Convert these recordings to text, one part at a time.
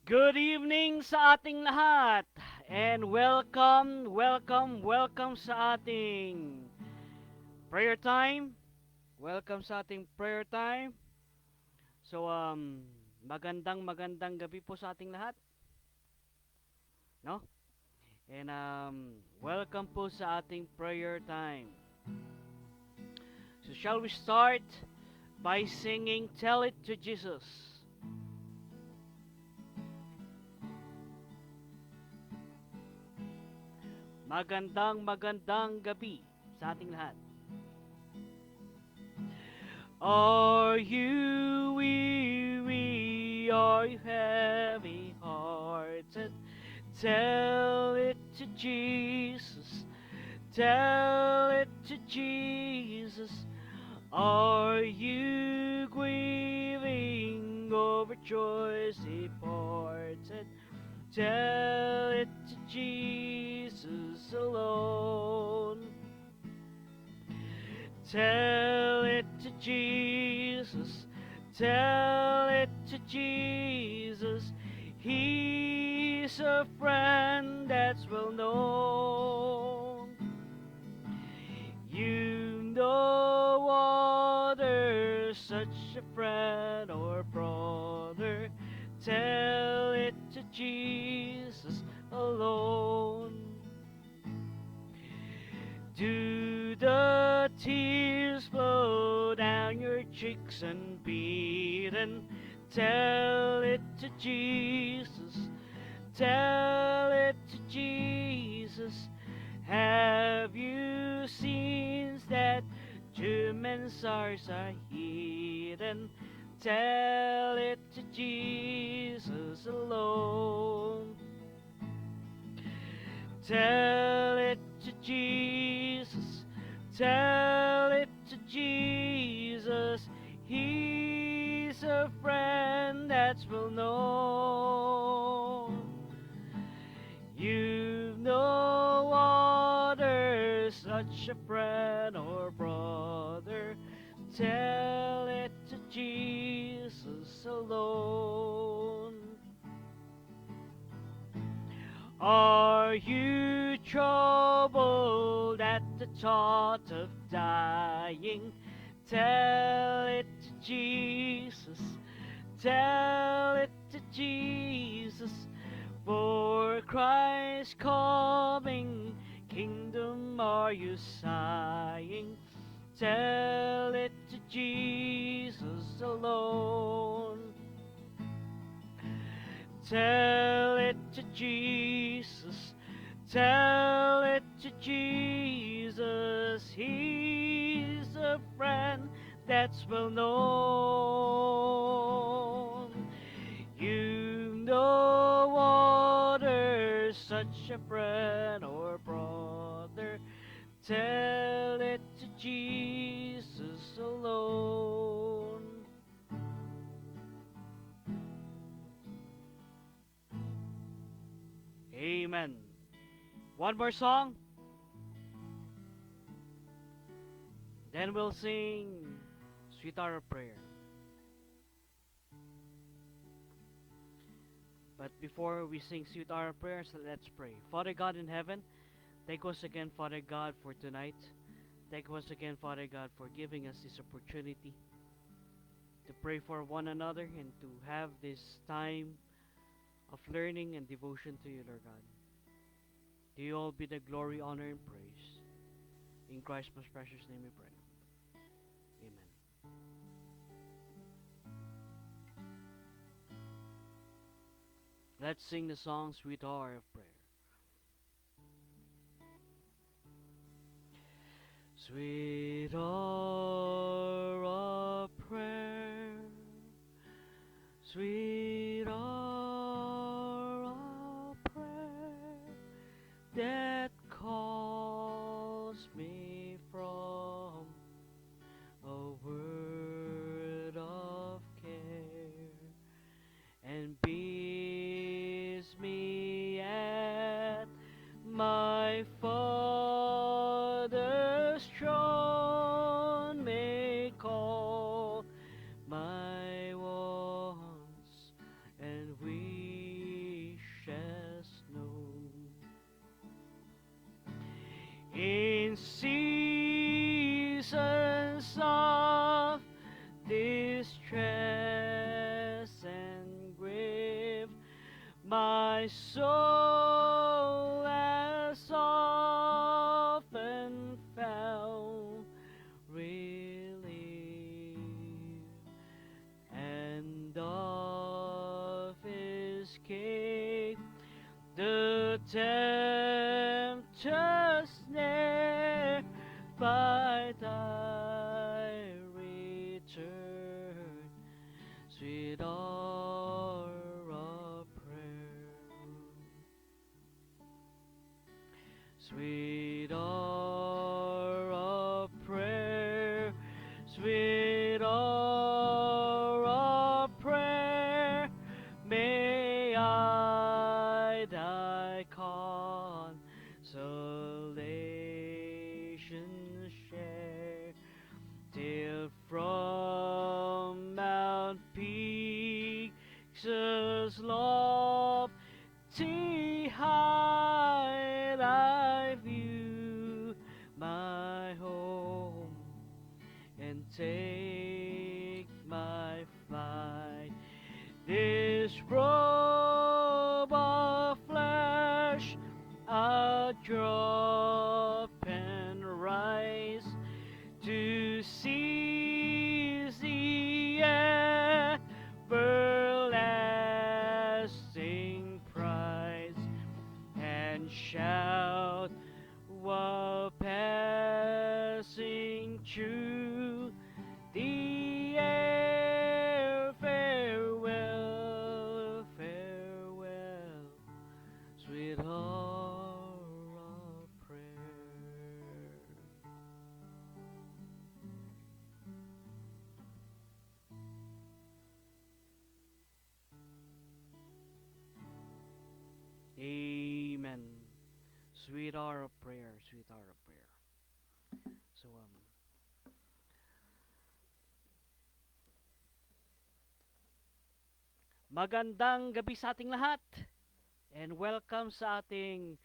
Good evening sa ating lahat and welcome sa ating prayer time. Welcome sa ating prayer time. So magandang gabi po sa ating lahat, no? And welcome po sa ating prayer time. So shall we start by singing Tell It to Jesus? Magandang gabi sa ating lahat. Are you weary? Are you heavy hearted? Tell it to Jesus. Tell it to Jesus. Are you grieving over joys departed? Tell it to Jesus alone. Tell it to Jesus. Tell it to Jesus. He's a friend that's well known. You know other such a friend or brother. Tell it to Jesus alone. Do the tears flow down your cheeks unbeaten? Tell it to Jesus. Tell it to Jesus. Have you seen that human sorrows are hidden? Tell it to Jesus alone. Tell it to Jesus. Tell it to Jesus. He's a friend that's well known. You've no other such a friend or brother. Tell it to Jesus alone. Are you troubled at the thought of dying? Tell it to Jesus. Tell it to Jesus. For Christ's coming kingdom are you sighing? Tell it to Jesus alone. Tell it to Jesus. Tell it to Jesus. He's a friend that's well known. You know other such a friend or brother. Tell it to Jesus alone. Amen. One more song, then we'll sing Sweet Hour of Prayer. But before we sing Sweet Hour of Prayer, so let's pray. Father God in heaven, thank us again, Father God, for tonight. Thank us again, Father God, for giving us this opportunity to pray for one another and to have this time of learning and devotion to you, Lord God. To you all be the glory, honor, and praise. In Christ's most precious name we pray. Amen. Let's sing the song Sweet Hour of Prayer. Sweet hour of prayer, sweet hour of prayer that calls me from a word of care and bids me at my Father's throne. soul has often found relief, and of escape the tempter's snare by thy return, sweet hour of prayer, sweet hour of prayer, sweet hour of prayer, may I thy consolation share, till from Mount Peaks' lofty height I view my home and take my flight. This robe of flesh I'll drop and rise to seize the everlasting prize, and shout while passing through the air, farewell, farewell, sweet hour of prayer. Amen. Sweet hour of prayer, sweet hour of prayer. So, magandang gabi sa ating lahat, and welcome sa ating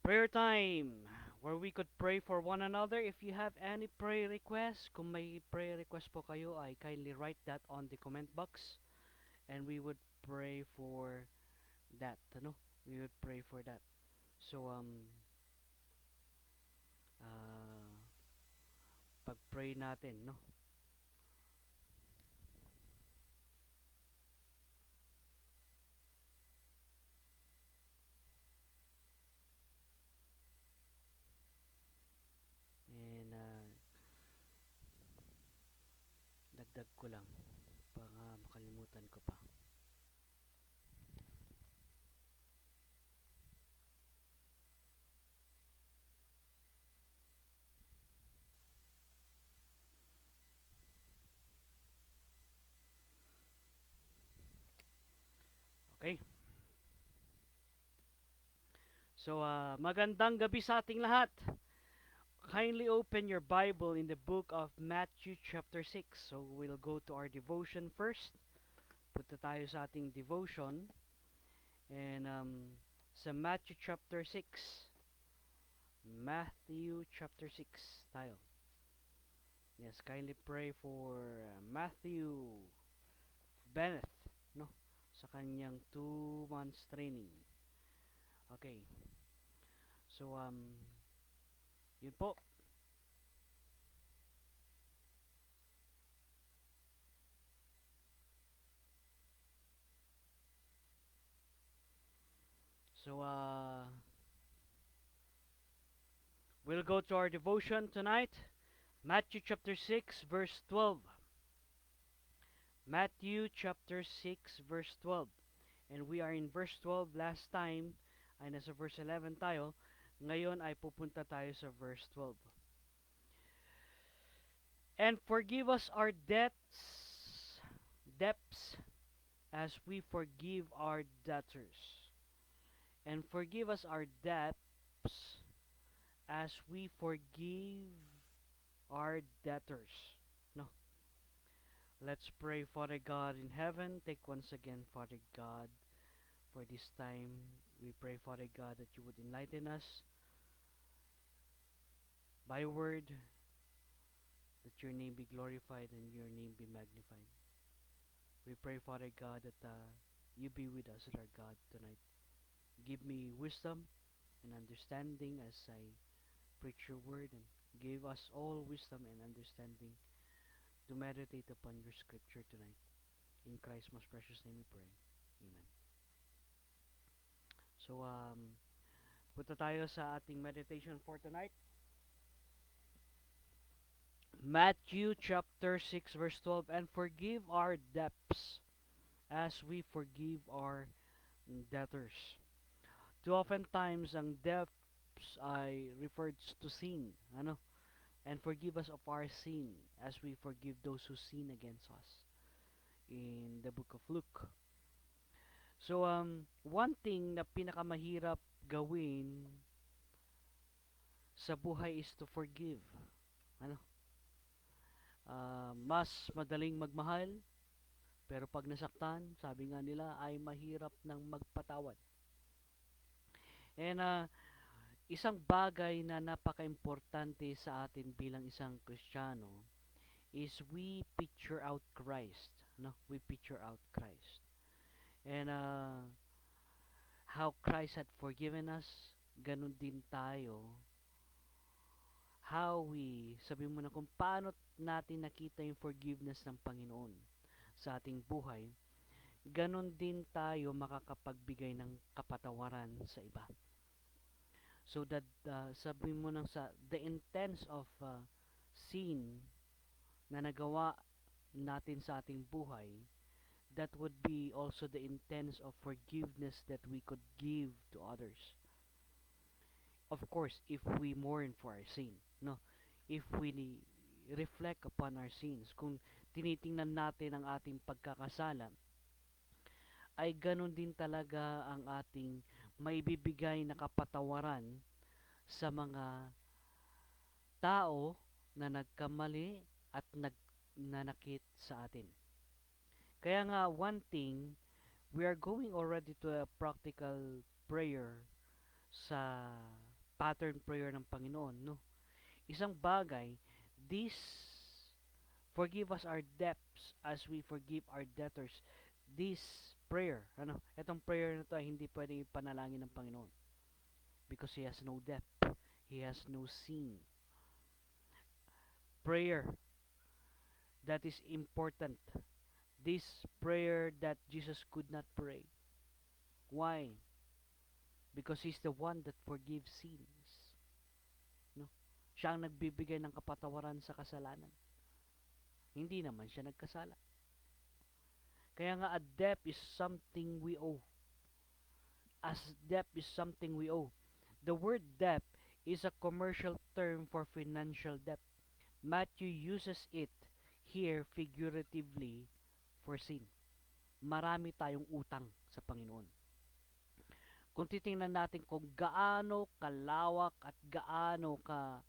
prayer time, where we could pray for one another. If you have any prayer requests, kung may prayer request po kayo, ay kindly write that on the comment box, and we would pray for that, ano? We would pray for that. So, pag-pray natin, no? And, dagdag ko lang, baka makalimutan ko pa. Okay? So, magandang gabi sa ating lahat. Kindly open your Bible in the book of Matthew chapter 6. So, we'll go to our devotion first. Punta tayo sa ating devotion. And sa Matthew chapter 6. Matthew chapter 6 tayo. Yes, kindly pray for Matthew Bennett, no? Sa kanyang 2 months training. Okay. So, yun po. So, we'll go to our devotion tonight. Matthew chapter 6, verse 12. Matthew chapter 6, verse 12. And we are in verse 12 last time, ay nasa verse 11 tayo. Ngayon ay pupunta tayo sa verse 12. And forgive us our debts, as we forgive our debtors. And forgive us our debts, as we forgive our debtors. No. Let's pray. Father God in heaven, take once again, Father God, for this time. We pray, Father God, that you would enlighten us by your word, that your name be glorified and your name be magnified. We pray, Father God, that You be with us, Lord God, tonight. Give me wisdom and understanding as I preach your word, and give us all wisdom and understanding to meditate upon your scripture tonight. In Christ's most precious name we pray. Amen. So, punta tayo sa ating meditation for tonight. Matthew chapter 6 verse 12, and forgive our debts as we forgive our debtors. Too often times ang debts ay referred to sin, ano? And forgive us of our sin as we forgive those who sin against us in the book of Luke. So, one thing na pinakamahirap gawin sa buhay is to forgive. Ano? Mas madaling magmahal, pero pag nasaktan, sabi nga nila, ay mahirap nang magpatawad. And isang bagay na napaka-importante sa atin bilang isang Kristiyano is we picture out Christ. No? We picture out Christ. And how Christ had forgiven us, ganun din tayo. How we, sabi mo na kung paano natin nakita yung forgiveness ng Panginoon sa ating buhay, ganun din tayo makakapagbigay ng kapatawaran sa iba. So that, sabi mo nang sa, the intense of sin na nagawa natin sa ating buhay, that would be also the intense of forgiveness that we could give to others. Of course, if we mourn for our sin, no? If we reflect upon our sins, kung tinitingnan natin ang ating pagkakasala, ay ganun din talaga ang ating maibibigay na kapatawaran sa mga tao na nagkamali at nagnanakit sa atin. Kaya nga, one thing, we are going already to a practical prayer sa pattern prayer ng Panginoon, no? Isang bagay, this forgive us our debts as we forgive our debtors. This prayer, ano? Itong prayer na to ay hindi pwede ipanalangin ng Panginoon because He has no debt. He has no sin. Prayer that is important. This prayer that Jesus could not pray. Why? Because He's the one that forgives sins. No? Siya ang nagbibigay ng kapatawaran sa kasalanan. Hindi naman siya nagkasala. Kaya nga, a debt is something we owe. As debt is something we owe. The word debt is a commercial term for financial debt. Matthew uses it here figuratively for sin. Marami tayong utang sa Panginoon. Kung titingnan natin kung gaano kalawak at gaano ka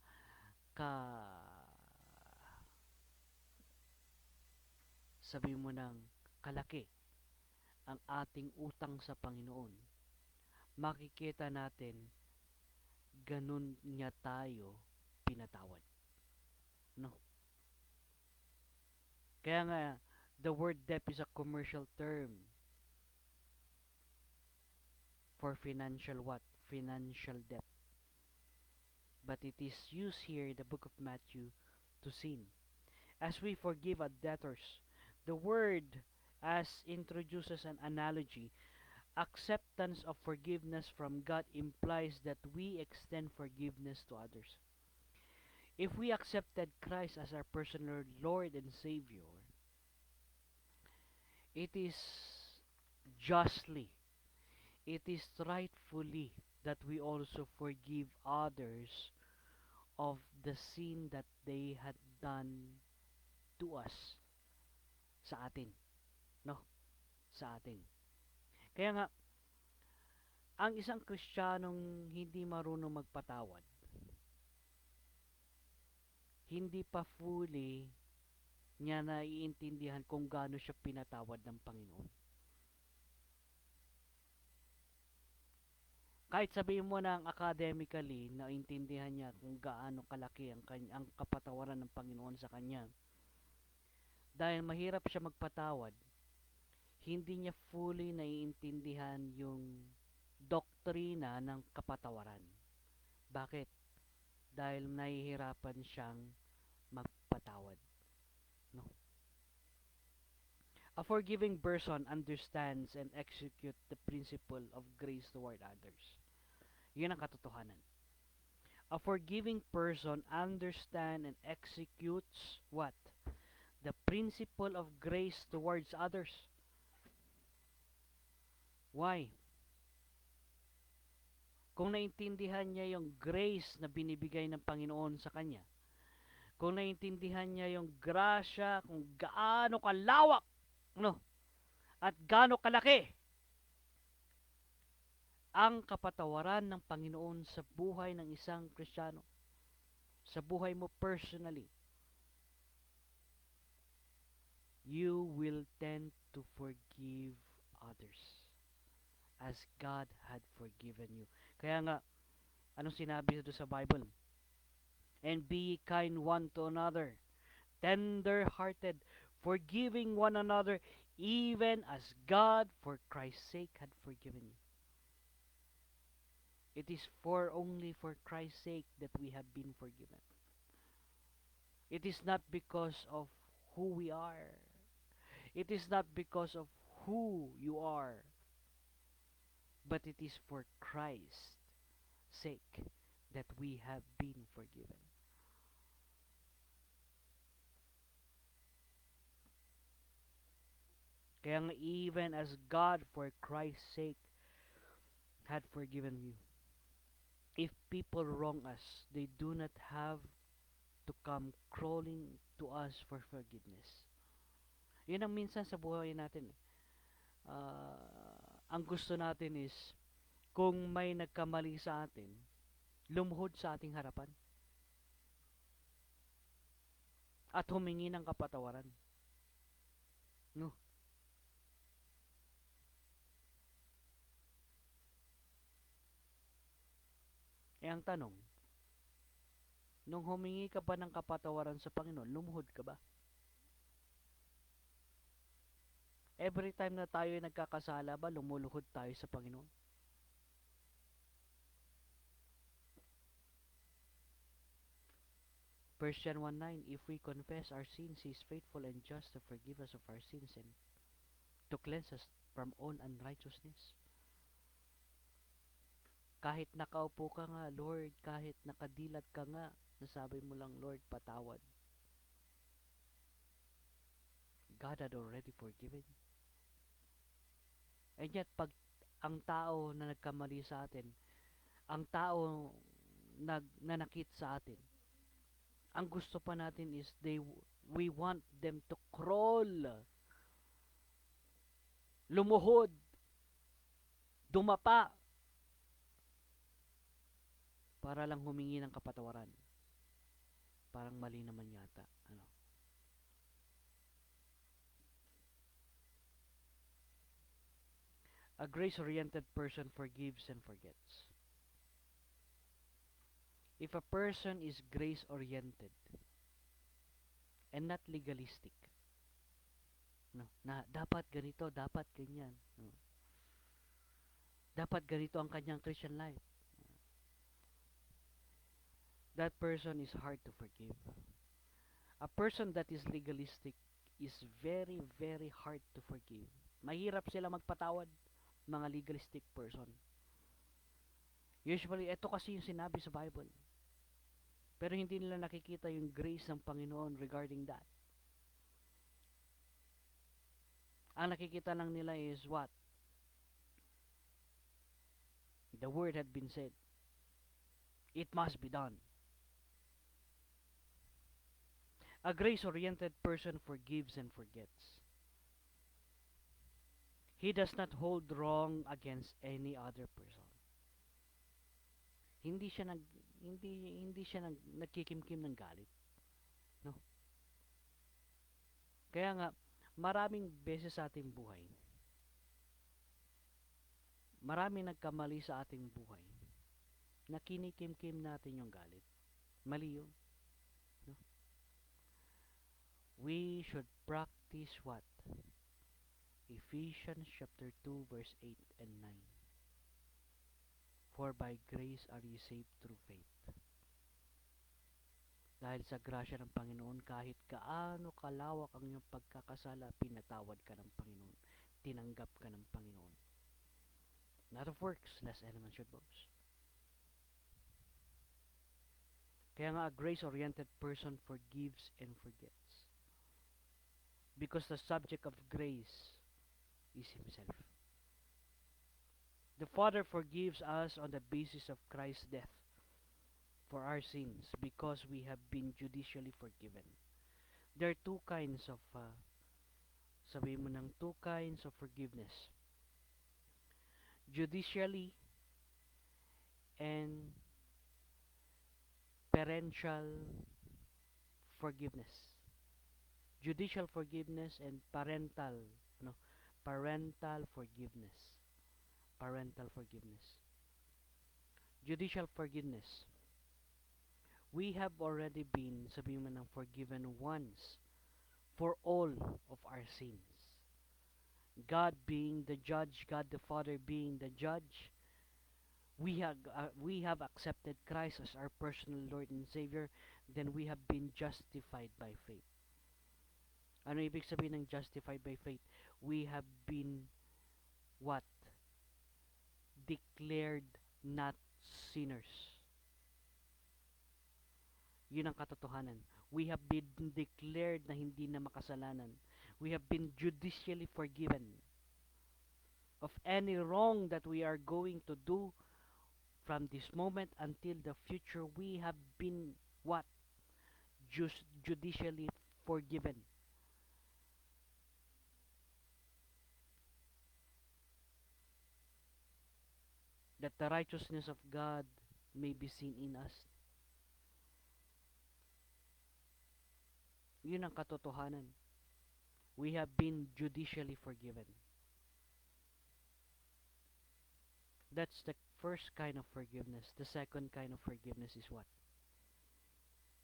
sabi mo ng kalaki ang ating utang sa Panginoon, makikita natin ganun niya tayo pinatawad. No? Kaya nga, the word debt is a commercial term for financial what? Financial debt. But it is used here in the book of Matthew to sin. As we forgive our debtors, the word as introduces an analogy. Acceptance of forgiveness from God implies that we extend forgiveness to others. If we accepted Christ as our personal Lord and Savior, it is justly, it is rightfully that we also forgive others of the sin that they had done to us, sa atin, no? Sa atin. Kaya nga, ang isang Kristiyanong hindi marunong magpatawad, hindi pa fully niya naiintindihan kung gaano siya pinatawad ng Panginoon. Kahit sabihin mo na academically, naintindihan niya kung gaano kalaki ang kapatawaran ng Panginoon sa kanya. Dahil mahirap siya magpatawad, hindi niya fully naiintindihan yung doktrina ng kapatawaran. Bakit? Dahil nahihirapan siyang magpatawad. No? A forgiving person understands and executes the principle of grace toward others. Yun ang katotohanan. A forgiving person understands and executes what? The principle of grace towards others. Why? Kung naintindihan niya yung grace na binibigay ng Panginoon sa kanya, kung naintindihan niya yung grasya, kung gaano kalawak, no, at gaano kalaki ang kapatawaran ng Panginoon sa buhay ng isang Kristiyano, sa buhay mo personally, you will tend to forgive others as God had forgiven you. Kaya nga, anong sinabi doon sa Bible? And be kind one to another, tender-hearted, forgiving one another, even as God for Christ's sake had forgiven you. It is only for Christ's sake that we have been forgiven. It is not because of who we are. It is not because of who you are. But it is for Christ's sake that we have been forgiven. Kaya nga even as God for Christ's sake had forgiven you, if people wrong us, they do not have to come crawling to us for forgiveness. Yun ang minsan sa buhay natin. Ang gusto natin is, kung may nagkamali sa atin, lumuhod sa ating harapan at humingi ng kapatawaran. No? Ang tanong, nung humingi ka ba ng kapatawaran sa Panginoon, lumuhod ka ba? Every time na tayo ay nagkakasala ba, lumuluhod tayo sa Panginoon? First John 1:9, if we confess our sins, He is faithful and just to forgive us of our sins and to cleanse us from all unrighteousness. Kahit nakaupo ka nga, Lord, kahit nakadilat ka nga, nasabi mo lang, Lord, patawad. God had already forgiven. And yet, pag ang tao na nagkamali sa atin, ang tao nanakit sa atin, ang gusto pa natin is we want them to crawl, lumuhod, dumapa, para lang humingi ng kapatawaran. Parang mali naman yata. Ano? A grace-oriented person forgives and forgets. If a person is grace-oriented and not legalistic, no, na dapat ganito, dapat ganyan, no, dapat ganito ang kanyang Christian life, that person is hard to forgive. A person that is legalistic is very, very hard to forgive. Mahirap sila magpatawad, mga legalistic person. Usually, ito kasi yung sinabi sa Bible. Pero hindi nila nakikita yung grace ng Panginoon regarding that. Ang nakikita lang nila is what? The word had been said. It must be done. A grace-oriented person forgives and forgets. He does not hold wrong against any other person. Hindi siya nagkikimkim ng galit. No? Kaya nga, maraming beses sa ating buhay, maraming nagkamali sa ating buhay, na kinikimkim natin yung galit. Mali yun. No? We should practice what? Ephesians chapter 2 verse 8 and 9. For by grace are ye saved through faith. Dahil sa grasya ng Panginoon, kahit gaano kalawak ang iyong pagkakasala, pinatawad ka ng Panginoon. Tinanggap ka ng Panginoon. Not of works, lest any man should boast. Kaya nga, a grace-oriented person forgives and forgets. Because the subject of grace is Himself. The Father forgives us on the basis of Christ's death for our sins because we have been judicially forgiven. There are two kinds of, sabihin mo ng two kinds of forgiveness. Judicially and parental forgiveness. Judicial forgiveness and parental forgiveness. Parental forgiveness. Judicial forgiveness. We have already been, sabihin mo ng, forgiven once for all of our sins. God being the judge, God the Father being the judge, we have accepted Christ as our personal Lord and Savior, then we have been justified by faith. Ano ibig sabihin ng justified by faith? We have been what? Declared not sinners. Yun ang katotohanan. We have been declared na hindi na makasalanan. We have been judicially forgiven of any wrong that we are going to do from this moment until the future. We have been what? Judicially forgiven. That the righteousness of God may be seen in us. Yun ang katotohanan. We have been judicially forgiven. That's the first kind of forgiveness. The second kind of forgiveness is what?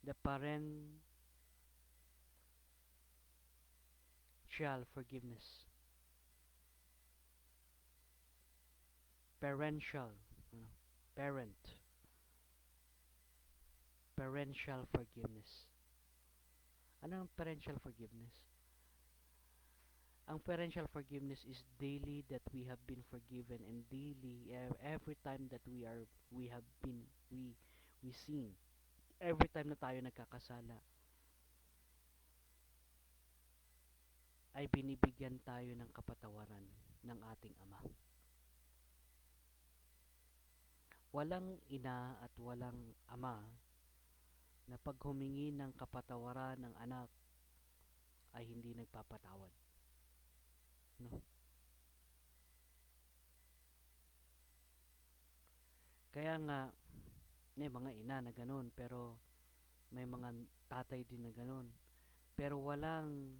The parental forgiveness. Parental. Parent. Parental forgiveness. Ano ang parental forgiveness? Ang parental forgiveness is daily that we have been forgiven, and daily every time that we sin, every time na tayo nagkakasala, ay binibigyan tayo ng kapatawaran ng ating Ama. Walang ina at walang ama na pag humingi ng kapatawaran ng anak ay hindi nagpapatawad. No? Kaya nga, may mga ina na ganun, pero may mga tatay din na ganun. Pero walang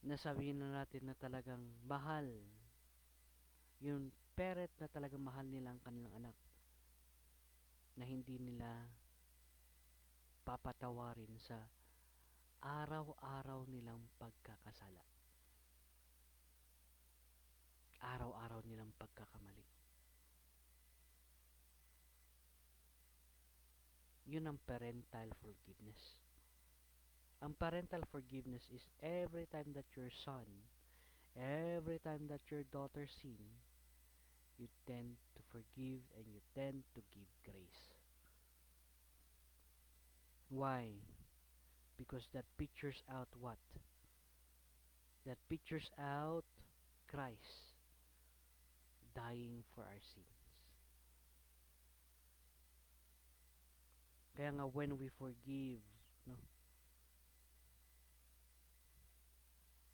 nasabihin na natin na talagang mahal. Yung parent na talagang mahal nila ang kanilang anak. Na hindi nila papatawarin sa araw-araw nilang pagkakasala. Araw-araw nilang pagkakamali. Yun ang parental forgiveness. Ang parental forgiveness is every time that your son, every time that your daughter sin, you tend to forgive and you tend to give grace. Why? Because that pictures out what? That pictures out Christ dying for our sins. Kaya nga when we forgive, no,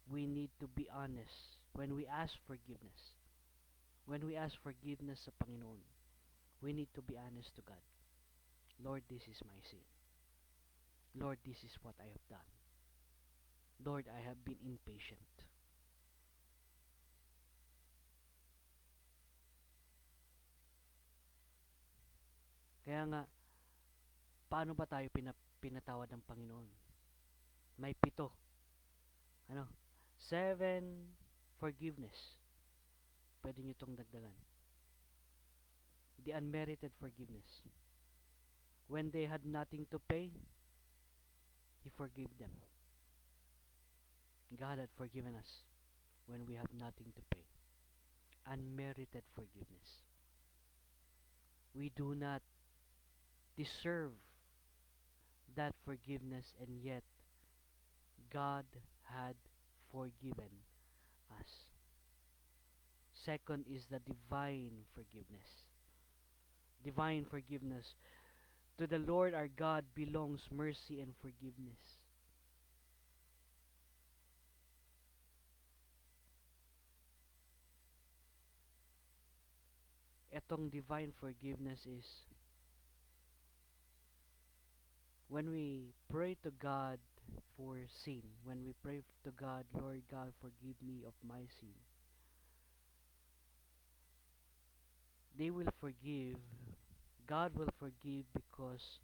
we need to be honest when we ask forgiveness. When we ask forgiveness sa Panginoon, we need to be honest to God. Lord, this is my sin. Lord, this is what I have done. Lord, I have been impatient. Kaya nga, paano ba tayo pinatawad ng Panginoon? May 7. Ano? 7, forgiveness. Pwede nyo itong dagdagan. The unmerited forgiveness. When they had nothing to pay, He forgave them. God had forgiven us when we have nothing to pay. Unmerited forgiveness. We do not deserve that forgiveness, and yet God had forgiven us. Second is the divine forgiveness. Divine forgiveness. To the Lord our God belongs mercy and forgiveness. Etong divine forgiveness is when we pray to God for sin, when we pray to God, Lord God, forgive me of my sin, they will forgive, God will forgive because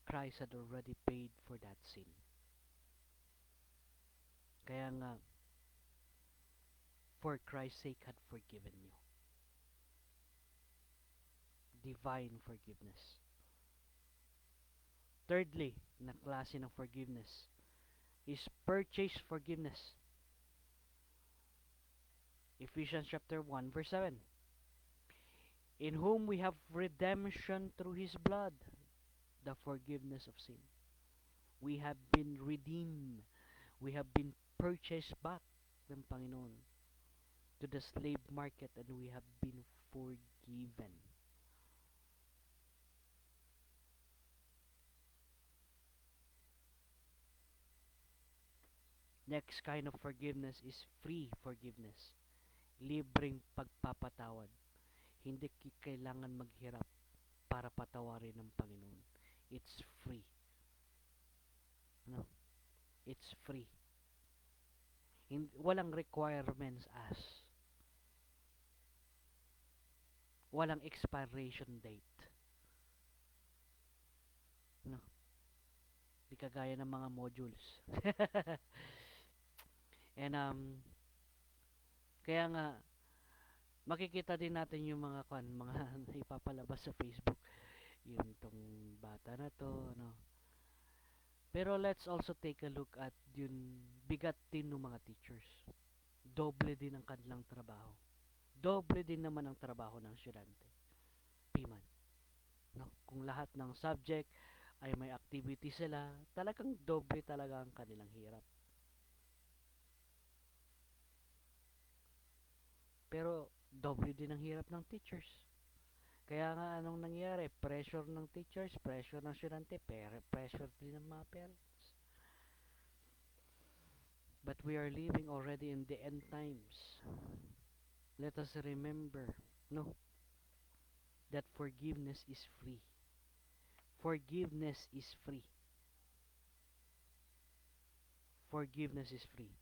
Christ had already paid for that sin. Kaya nga, for Christ's sake had forgiven you. Divine forgiveness. Thirdly, na klase ng forgiveness is purchase forgiveness. Ephesians chapter 1 verse 7. In whom we have redemption through His blood, the forgiveness of sin. We have been redeemed. We have been purchased back ng Panginoon to the slave market, and we have been forgiven. Next kind of forgiveness is free forgiveness. Libreng pagpapatawad. Hindi kailangan maghirap para patawarin ng Panginoon. It's free. No? It's free. Walang requirements as. Walang expiration date. No? Di kagaya ng mga modules. And kaya nga makikita din natin yung mga mga ipapalabas sa Facebook, yung tong bata na to, ano. Pero let's also take a look at yung bigat din ng mga teachers. Doble din ang kanilang trabaho. Doble din naman ang trabaho ng estudyante. Piman. No? Kung lahat ng subject ay may activity sila, talagang doble talaga ang kanilang hirap. Pero doble din ang hirap ng teachers. Kaya nga anong nangyari? Pressure ng teachers, pressure ng estudyante, pressure din ng mga parents. But we are living already in the end times. Let us remember, no, that forgiveness is free. Forgiveness is free. Forgiveness is free.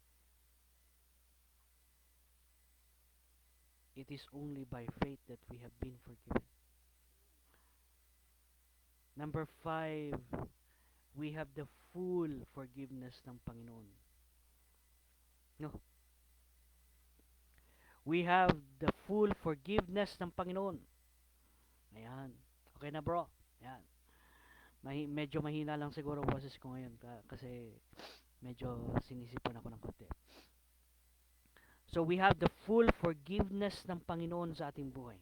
It is only by faith that we have been forgiven. Number 5, we have the full forgiveness ng Panginoon. No. We have the full forgiveness ng Panginoon. Ayan. Okay na bro. Ayan. Medyo mahina lang siguro boses ko ngayon kasi medyo sinisipan ako ng konti. So we have the full forgiveness ng Panginoon sa ating buhay.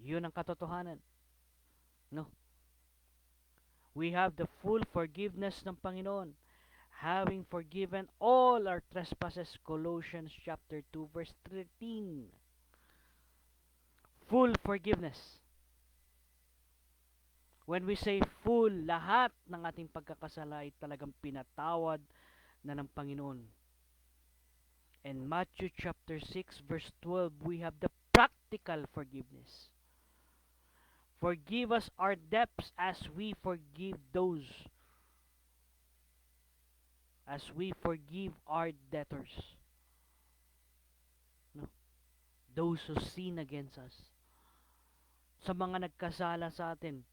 Yun ang katotohanan. No. We have the full forgiveness ng Panginoon, having forgiven all our trespasses, Colossians chapter 2 verse 13. Full forgiveness. When we say full, lahat ng ating pagkakasala ay talagang pinatawad na ng Panginoon. In Matthew chapter 6 verse 12, we have the practical forgiveness. Forgive us our debts as we forgive our debtors. No? Those who sin against us. Sa mga nagkasala sa atin,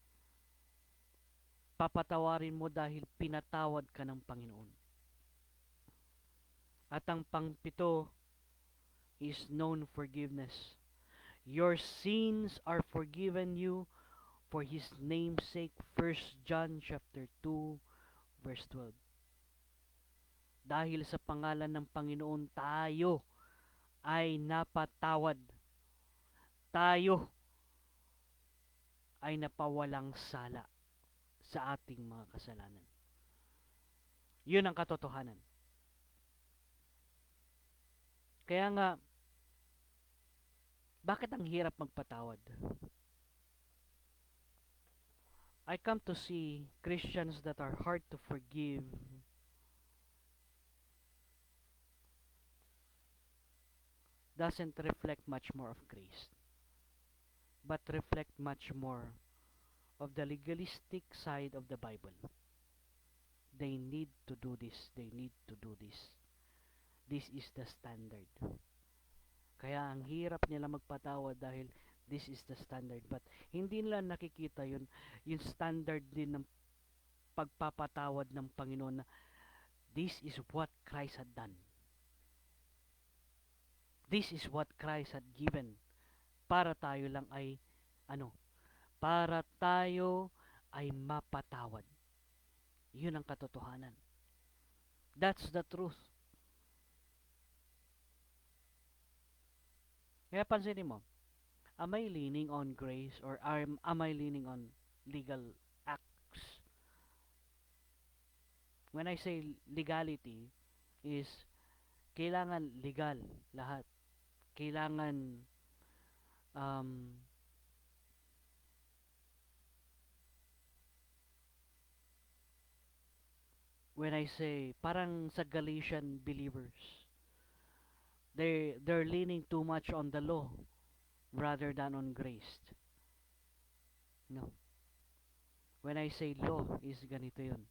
papatawarin mo dahil pinatawad ka ng Panginoon. At ang pangpito is known forgiveness. Your sins are forgiven you for His name's sake. 1 John chapter 2 verse 12. Dahil sa pangalan ng Panginoon tayo ay napatawad. Tayo ay napawalang sala sa ating mga kasalanan. Yun ang katotohanan. Kaya nga, bakit ang hirap magpatawad? I come to see Christians that are hard to forgive doesn't reflect much more of grace, but reflect much more of the legalistic side of the Bible. They need to do this. They need to do this. This is the standard. Kaya ang hirap nila magpatawad dahil this is the standard. But hindi nila nakikita yun, yung standard din ng pagpapatawad ng Panginoon na this is what Christ had done. This is what Christ had given para tayo lang ay para tayo ay mapatawad. Yun ang katotohanan. That's the truth. Kaya pansinin mo, am I leaning on grace or am I leaning on legal acts? When I say legality is kailangan legal lahat. Kailangan when I say parang sa Galatian believers, they're leaning too much on the law rather than on grace. No. When I say law is ganito yun.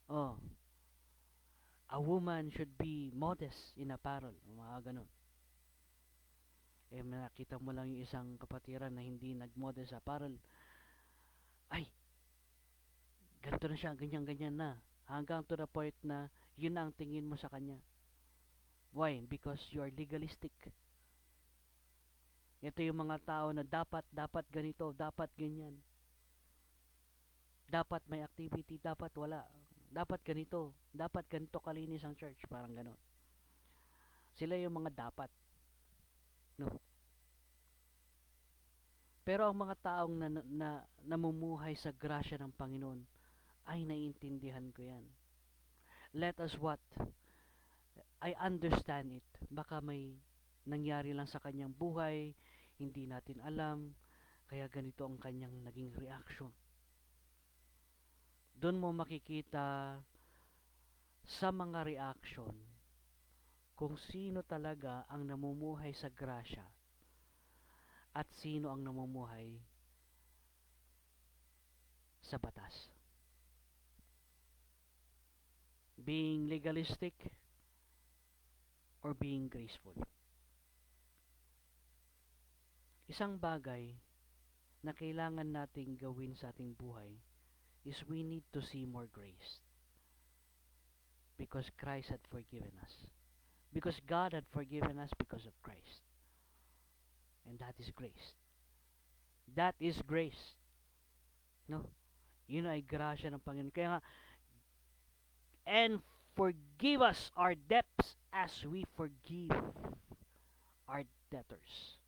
Oh, a woman should be modest in apparel. Mga ganun. Eh, nakita mo lang yung isang kapatiran na hindi nag-modest apparel. Ay, ganito na siya, ganyan-ganyan na. Hanggang to the point na yun na ang tingin mo sa kanya. Why? Because you are legalistic. Ito yung mga tao na dapat ganito, dapat ganyan. Dapat may activity, dapat wala. Dapat ganito kalinis ang church, parang ganon. Sila yung mga dapat. No. Pero ang mga taong namumuhay sa grasya ng Panginoon, ay naiintindihan ko yan. Let us what? I understand it. Baka may nangyari lang sa kanyang buhay, hindi natin alam, kaya ganito ang kanyang naging reaction. Doon mo makikita sa mga reaction kung sino talaga ang namumuhay sa grasya at sino ang namumuhay sa batas. Being legalistic or being graceful. Isang bagay na kailangan nating gawin sa ating buhay is we need to see more grace. Because Christ had forgiven us. Because God had forgiven us because of Christ. And that is grace. That is grace. No? Yun ay grasya ng Panginoon. Kaya nga, and forgive us our debts as we forgive our debtors.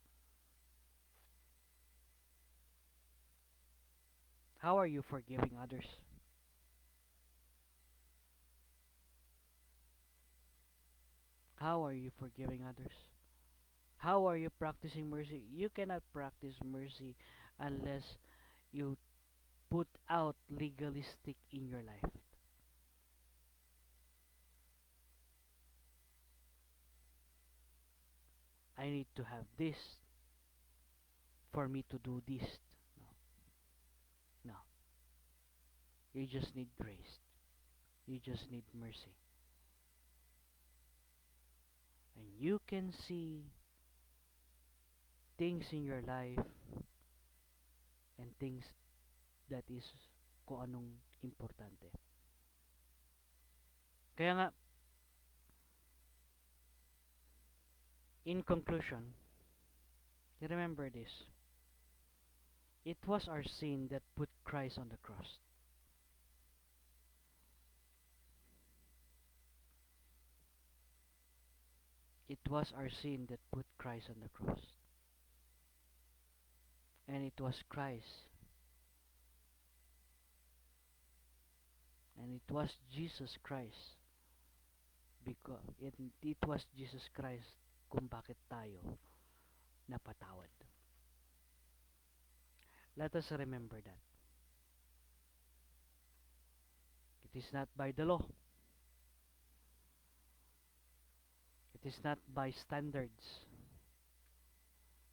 How are you forgiving others? How are you forgiving others? How are you practicing mercy? You cannot practice mercy unless you put out legalistic in your life. I need to have this for me to do this. No. No. You just need grace. You just need mercy. And you can see things in your life and things that is kung anong importante. Kaya nga, In conclusion, remember this. It was our sin that put Christ on the cross. It was our sin that put Christ on the cross. And it was Christ, and it was Jesus Christ, because it was Jesus Christ kung bakit tayo napatawad. Let us remember that. It is not by the law. It is not by standards,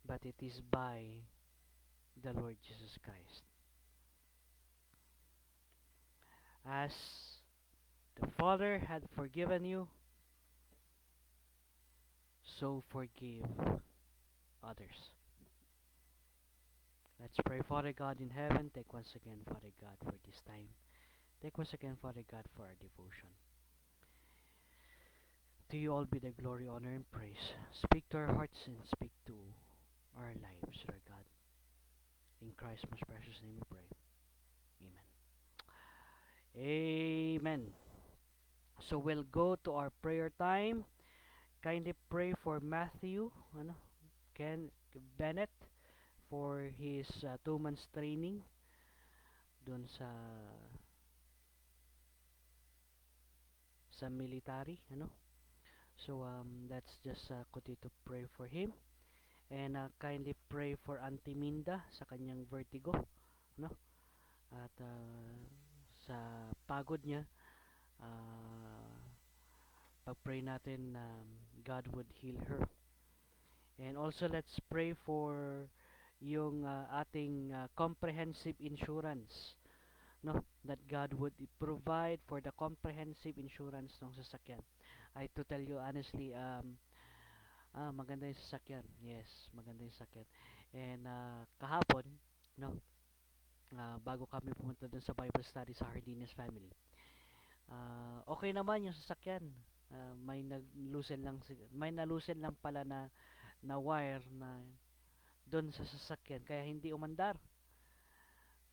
but it is by the Lord Jesus Christ. As the Father had forgiven you, so forgive others. Let's pray. Father God in heaven, take once again, Father God, for this time. Take once again, Father God, for our devotion. To you all be the glory, honor, and praise. Speak to our hearts and speak to our lives, Lord God. In Christ's most precious name we pray. Amen. Amen. So we'll go to our prayer time. Kindly pray for Matthew, Ken Bennett, for his 2 months training dun sa military, So let's just continue to pray for him, and kindly pray for Auntie Minda sa kanyang vertigo, no? At sa pagod niya, uh, pag-pray natin na God would heal her. And also let's pray for yung ating comprehensive insurance, no, that God would provide for the comprehensive insurance ng sasakyan. I to tell you honestly, maganda yung sasakyan. Yes, maganda yung sasakyan. And kahapon, no, bago kami pumunta dun sa Bible study sa Hardines family, okay naman yung sasakyan. May nalusen lang pala na wire na doon sa sasakyan, kaya hindi umandar.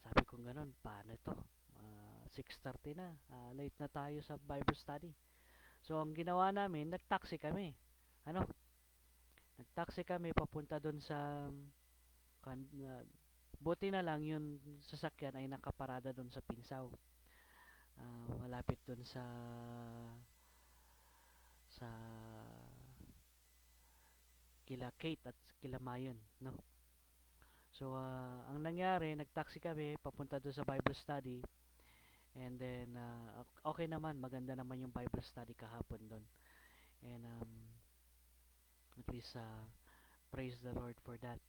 Sabi ko ganun, paano ito? 6:30 na, late na tayo sa Bible study. So ang ginawa namin, nagtaxi kami. Ano? Nagtaxi kami papunta doon sa buti na lang yung sasakyan ay nakaparada doon sa Pinsaw. Malapit doon sa kila Kate at kila Mayon, no? So ang nangyari, nagtaxi kami papunta doon sa Bible study, and then okay naman, maganda naman yung Bible study kahapon doon. And at least praise the Lord for that.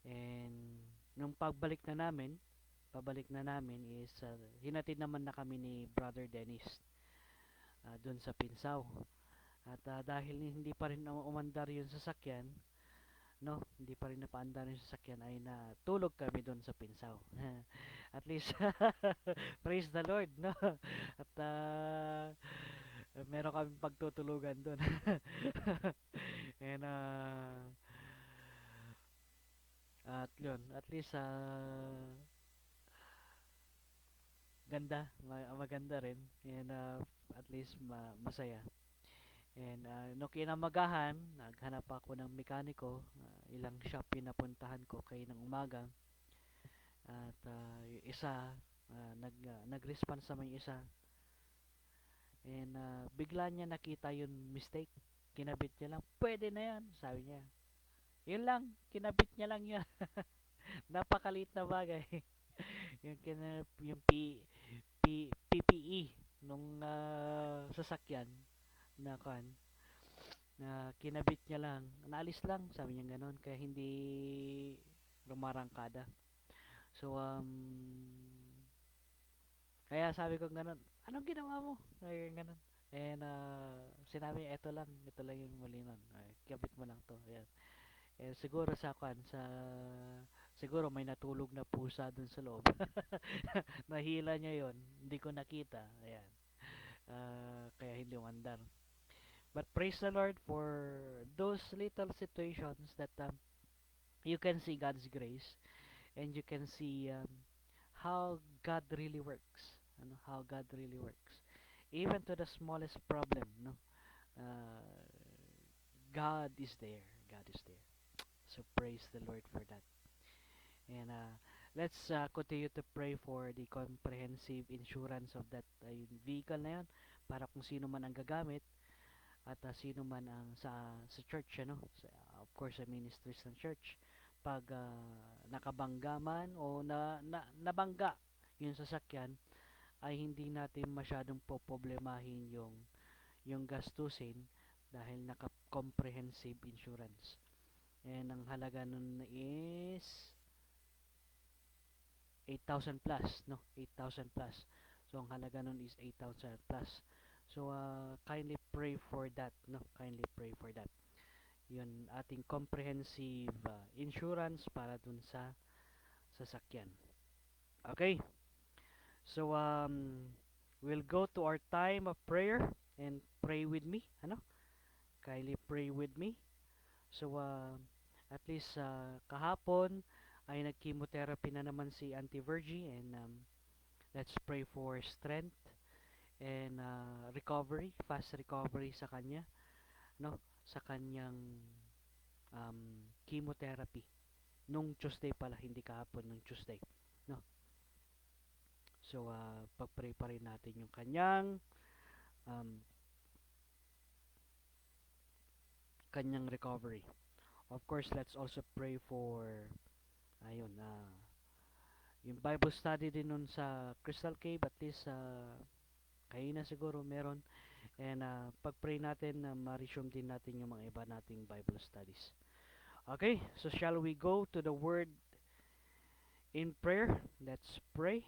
And nung pabalik na namin is hinatid naman na kami ni Brother Dennis doon sa Pinsaw. At dahil hindi pa rin umandar yung sasakyan, no, hindi pa rin napaandar yung sasakyan, ay natulog kami doon sa Pinsaw. At least praise the Lord, no. At meron kami pagtutulugan doon. And at yun, at least maganda rin, and at least masaya. And no kinamagahan, naghanap ako ng mekaniko, ilang shop pinapuntahan ko kay ng umaga. At yung isa, nag-response naman yung isa. And bigla niya nakita yung mistake. Kinabit niya lang, pwede na yan, sabi niya. Yun lang, kinabit niya lang yun. Napakaliit na bagay. yung PPE nung sasakyan na na kinabit niya lang, naalis lang, sabi niya ganon, kaya hindi rumarangkada. So kaya sabi ko ganon, anong ginawa mo? Kaya ganon. And sinabi, ito lang yung mali nun. Ay, kabit mo lang to. Ayan. Eh, siguro siguro may natulog na pusa dun sa loob. Nahila niya yon, hindi ko nakita. Ayan. Kaya hindi umandar. But praise the Lord for those little situations that you can see God's grace, and you can see how God really works. How God really works. Even to the smallest problem, no, uh, God is there. God is there. So praise the Lord for that. And let's continue to pray for the comprehensive insurance of that yung vehicle na yun, para kung sino man ang gagamit at sino man ang sa church, of course sa ministries ng church, pag nakabangga man o nabangga yung sasakyan, ay hindi natin masyadong poproblemahin yung gastusin dahil naka comprehensive insurance. And ang halaga nun is 8,000 plus, no? 8,000 plus. So ang halaga nun is 8,000 plus. So kindly pray for that, no? Kindly pray for that. Yun ating comprehensive insurance para dun sa sasakyan. Okay? So we'll go to our time of prayer and pray with me, Kindly pray with me. So at least kahapon ay nag-chemotherapy na naman si Auntie Virgie, and let's pray for strength and recovery, fast recovery sa kanya, no? Sa kanyang chemotherapy. Nung Tuesday pala, hindi kahapon, nung Tuesday, no? So pag-pray pa rin natin yung um, kanyang recovery. Of course, let's also pray for ayun, yung Bible study din nun sa Crystal Cave, at least kayo na siguro meron. And pag-pray natin na ma-resume din natin yung mga iba nating Bible studies. Okay, so shall we go to the Word in prayer? Let's pray.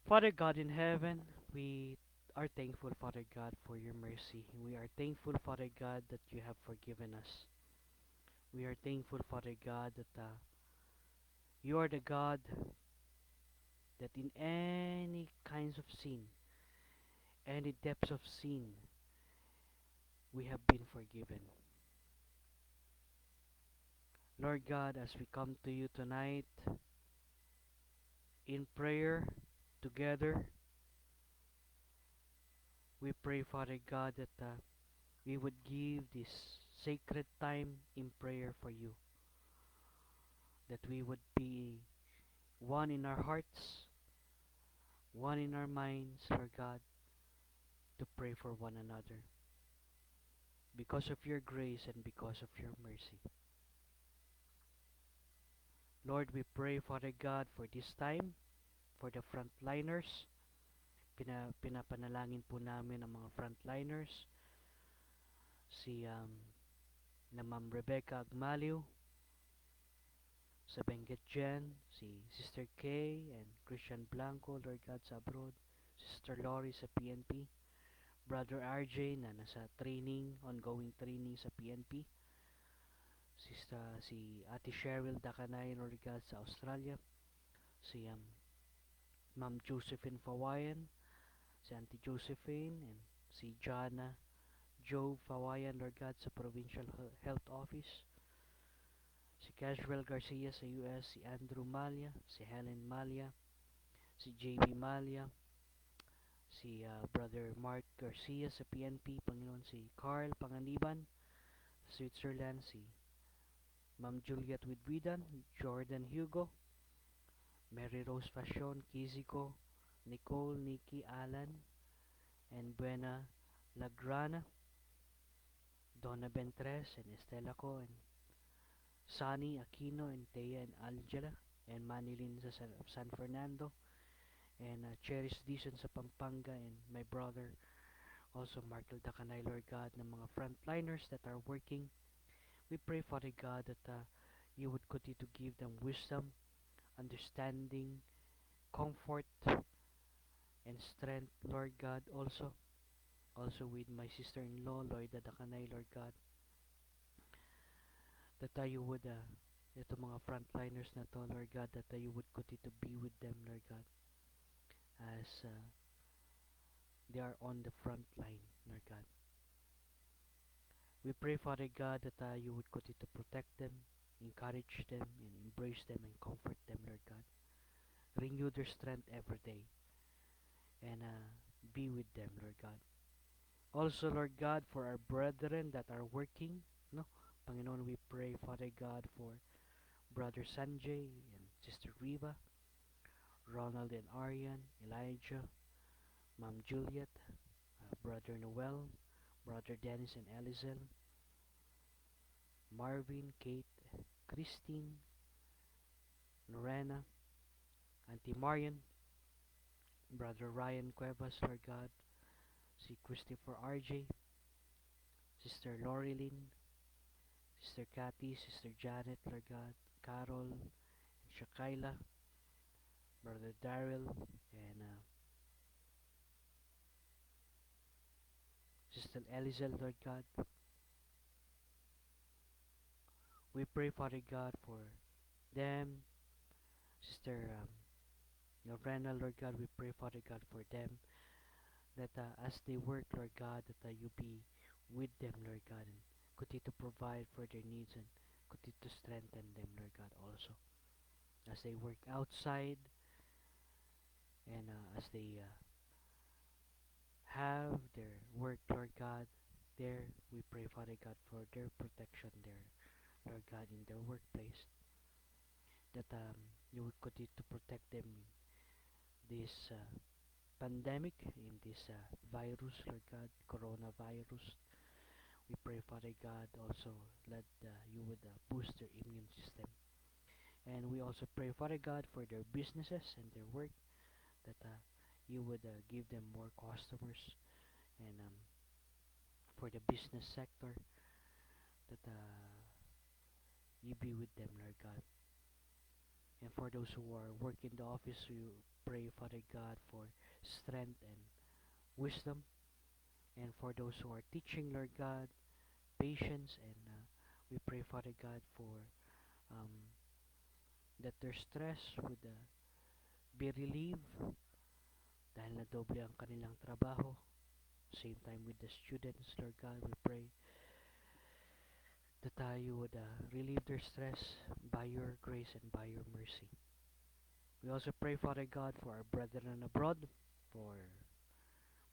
Father God in heaven, we are thankful, Father God, for your mercy. We are thankful, Father God, that you have forgiven us. We are thankful, Father God, that you are the God that in any kinds of sin, any depths of sin, we have been forgiven. Lord God, as we come to you tonight in prayer together, we pray, Father God, that we would give this sacred time in prayer for you, that we would be one in our hearts, one in our minds, Lord God, to pray for one another because of your grace and because of your mercy. Lord, we pray, Father God, for this time, for the frontliners. Pinapanalangin po namin ang mga frontliners, si na Ma'am Rebecca Agmaliw, sa Benguet Gen, si Sister Kay and Christian Blanco, Lord God, sa abroad, Sister Lori sa PNP, Brother RJ na nasa training, ongoing training sa PNP, si Ate Cheryl Dakanay, Lord God, sa Australia, si Ma'am Josephine Fawayan, si Auntie Josephine, and si Jana Joe Fawayan, Lord God, sa Provincial Health Office, si Casual Garcia sa US, si Andrew Malia, si Helen Malia, si JB Malia, si Brother Mark Garcia sa PNP, Panginoon, si Carl Panganiban, Switzerland, si Ma'am Juliet Widwidan, Jordan Hugo, Mary Rose Fashion, Kiziko, Nicole, Nikki, Alan, and Buena Lagrana, Donna Bentres, and Estela Co, and Sunny Aquino, and Thea, and Angela, and Manilin sa San Fernando, and Cherish Dizon sa Pampanga, and my brother, also Markel Dakanay, Lord God, ng mga frontliners that are working. We pray, Father God, that you would continue to give them wisdom, understanding, comfort, and strength, Lord God, also with my sister-in-law, Lloyda Dakanay, Lord God, that you would, ito mga frontliners na to, Lord God, that you would continue to be with them, Lord God, as they are on the front line, Lord God. We pray, Father God, that you would continue to protect them, encourage them, and embrace them and comfort them, Lord God. Renew their strength every day and be with them, Lord God. Also, Lord God, for our brethren that are working, no, Panginoon, we pray, Father God, for Brother Sanjay and Sister Riva, Ronald and Aryan, Elijah, Mom Juliet, Brother Noel, Brother Dennis and Elizel, Marvin, Kate, Christine, Lorena, Auntie Marian, Brother Ryan Cuevas, Lord God, si Christopher RJ, Sister Lorilyn, Sister Kathy, Sister Janet, Lord God, Carol, and Shakaila, Brother Daryl, and Sister Elizel, Lord God. We pray, Father God, for them, Sister Lorena, Lord God. We pray, Father God, for them that as they work, Lord God, that you be with them, Lord God, and continue to provide for their needs and continue to strengthen them, Lord God, also as they work outside and as they have their work, Lord God. There, we pray, Father God, for their protection there, Lord God, in their workplace, that you would continue to protect them in this pandemic, in this virus, Lord God, coronavirus. We pray, Father God, also let you would boost their immune system. And we also pray, Father God, for their businesses and their work, that you would give them more customers, and for the business sector, that you be with them, Lord God. And for those who are working in the office, we pray, Father God, for strength and wisdom. And for those who are teaching, Lord God, patience. And we pray, Father God, for um, that their stress would be relieved dahil na doble ang kanilang trabaho. Same time with the students, Lord God, we pray that you would relieve their stress by your grace and by your mercy. We also pray, Father God, for our brethren abroad, for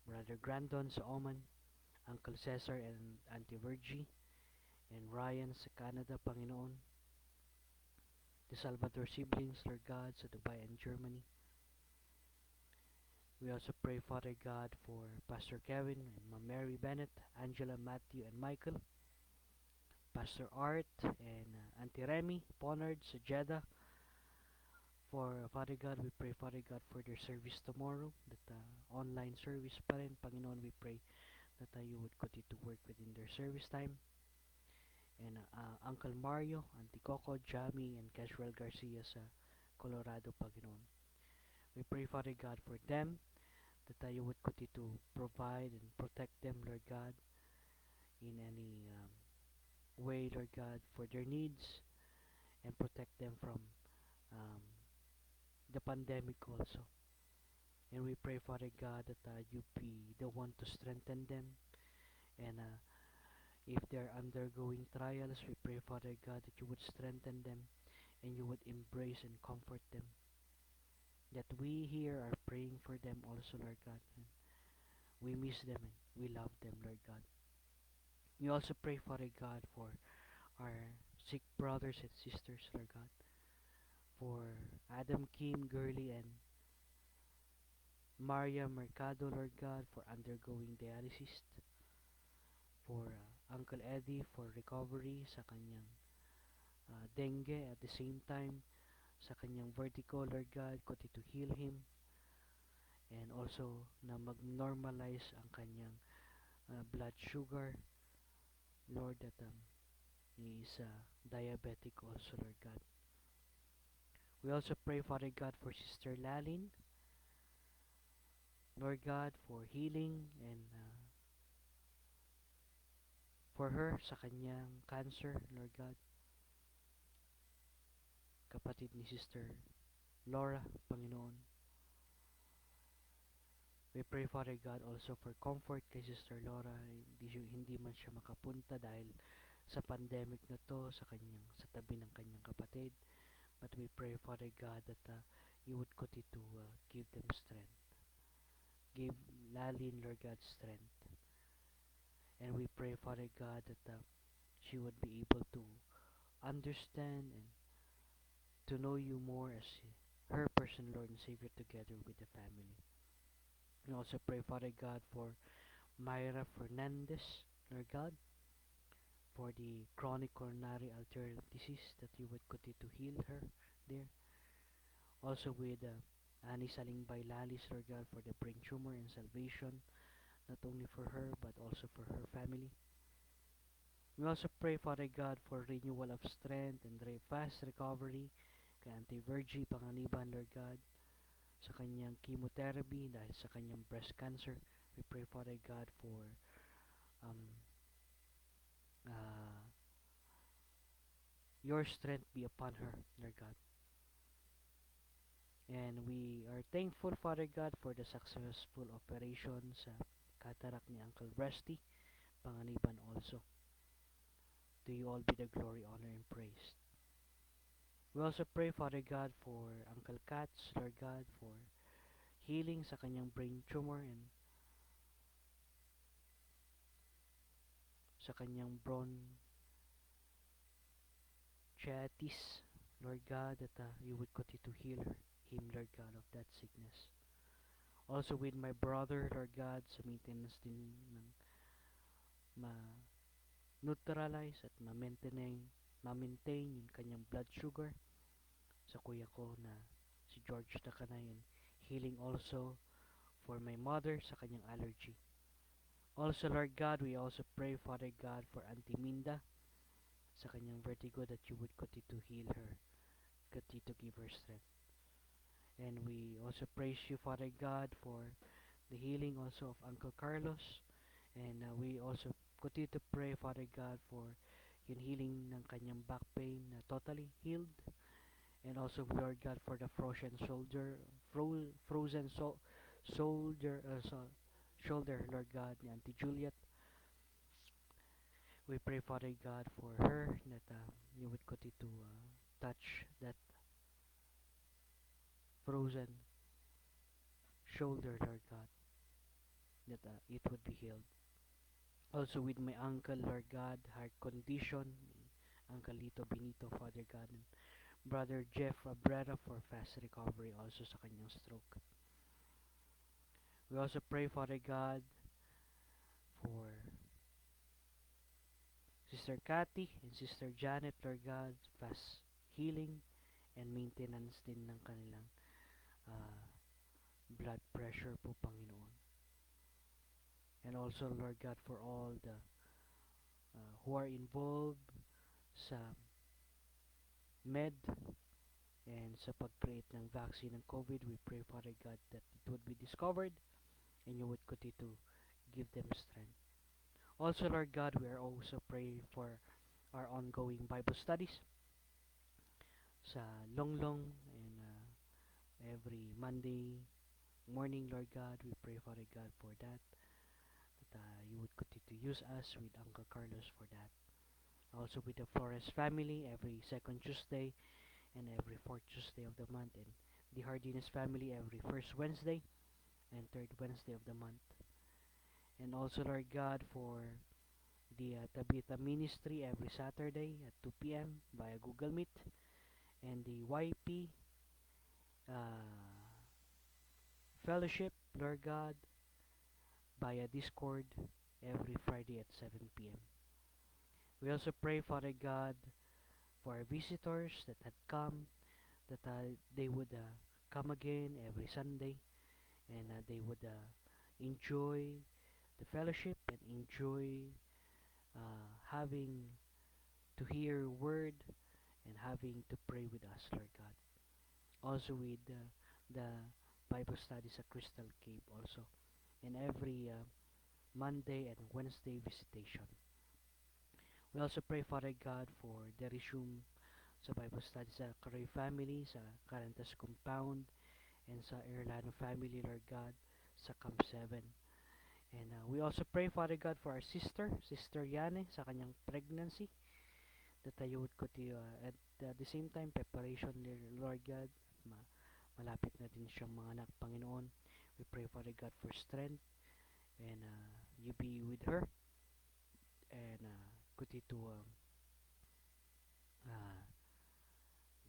Brother Grandon sa Oman, Uncle Cesar and Auntie Virgie, and Ryan sa Canada, Panginoon, the Salvador siblings, Lord God, sa Dubai and Germany. We also pray, Father God, for Pastor Kevin and Ma'am Mary Bennett, Angela, Matthew, and Michael, Pastor Art and Auntie Remy Ponard sa Jeddah. For Father God, we pray, Father God, for their service tomorrow, that online service pa rin. Panginoon, we pray that you would continue to work within their service time. And Uncle Mario, Auntie Coco, Jamie, and Casual Garcia sa Colorado, Panginoon. We pray, Father God, for them, that you would continue to provide and protect them, Lord God, in any way, Lord God, for their needs, and protect them from um, the pandemic also. And we pray, Father God, that you be the one to strengthen them. And if they're undergoing trials, we pray, Father God, that you would strengthen them and you would embrace and comfort them. That we here are praying for them also, Lord God. And we miss them and we love them, Lord God. We also pray, Father God, for our sick brothers and sisters, Lord God. For Adam, Kim, Gurley, and Maria Mercado, Lord God, for undergoing dialysis. For Uncle Eddie for recovery sa kanyang dengue, at the same time sa kanyang vertigo, Lord God, continue to heal him, and also na mag-normalize ang kanyang blood sugar, Lord, that he is diabetic also, Lord God. We also pray, Father God, for Sister Lalin, Lord God, for healing, and for her sa kanyang cancer, Lord God. Kapatid ni Sister Laura, Panginoon. We pray, Father God, also for comfort kay Sister Laura. Hindi man siya makapunta dahil sa pandemic na to, sa tabi ng kanyang kapatid. But we pray, Father God, that you would continue to give them strength. Give Lalin, Lord God, strength. And we pray, Father God, that she would be able to understand and to know you more as her personal Lord and Savior together with the family. We also pray, Father God, for Myra Fernandez, Lord God, for the chronic coronary arterial disease, that you would continue to heal her there. Also with Annie Salingbay Lalis, Lord God, for the brain tumor and salvation, not only for her, but also for her family. We also pray, Father God, for renewal of strength and fast recovery kay Auntie Virgie Panganiban, Lord God, sa kanyang chemotherapy dahil sa kanyang breast cancer. We pray, Father God, for um, uh, your strength be upon her, Lord God. And we are thankful, Father God, for the successful operation sa cataract ni Uncle Rusty Panganiban also. To you all be the glory, honor, and praise. We also pray, Father God, for Uncle Katz, Lord God, for healing sa kanyang brain tumor and sa kanyang bronchitis, Lord God, that you would continue to heal him, Lord God, of that sickness. Also with my brother, Lord God, sa maintenance din ng ma-neutralize at ma-maintain yung kanyang blood sugar sa kuya ko na si George Takanay, and healing also for my mother sa kanyang allergy. Also, Lord God, we also pray, Father God, for Auntie Minda sa kanyang vertigo, that you would continue to heal her, continue to give her strength. And we also praise you, Father God, for the healing also of Uncle Carlos. And we also continue to pray, Father God, for yung healing ng kanyang back pain na totally healed. And also, Lord God, for the frozen shoulder, Lord God, ni Auntie Juliet. We pray, Father God, for her, that you would continue to touch that frozen shoulder, Lord God, that it would be healed. Also with my uncle, Lord God, heart condition, Uncle Lito Benito, Father God, and Brother Jeff Abrera for fast recovery also sa kanyang stroke. We also pray, Father God, for Sister Cathy and Sister Janet, Lord God, fast healing and maintenance din ng kanilang uh, blood pressure po, Panginoon. And also, Lord God, for all the who are involved sa med and sa pag-create ng vaccine ng COVID, we pray, Father God, that it would be discovered and you would continue to give them strength. Also, Lord God, we are also praying for our ongoing Bible studies sa Longlong, and every Monday morning, Lord God, we pray, Father God, for that you would continue to use us with Uncle Carlos for that. Also with the Flores family, every second Tuesday and every fourth Tuesday of the month, and the Hardiness family every first Wednesday and third Wednesday of the month. And also, Lord God, for the Tabitha Ministry every Saturday at 2 p.m. via Google Meet, and the YP Fellowship, Lord God, via Discord every Friday at 7 p.m. We also pray, Father God, for our visitors that had come, that they would come again every Sunday, and they would enjoy the fellowship and enjoy having to hear word and having to pray with us, Lord God. Also with the Bible studies at Crystal Cave also, and every Monday and Wednesday visitation. We also pray, Father God, for the resume sa Bible study sa Caroy family, sa Carantas Compound, and sa Erlano family, Lord God, sa Camp 7. And we also pray, Father God, for our Sister Yane, sa kanyang pregnancy, that you would continue, at the same time, preparation, Lord God, malapit na din siyang mga anak, Panginoon. We pray, Father God, for strength, and you be with her, and continue to uh,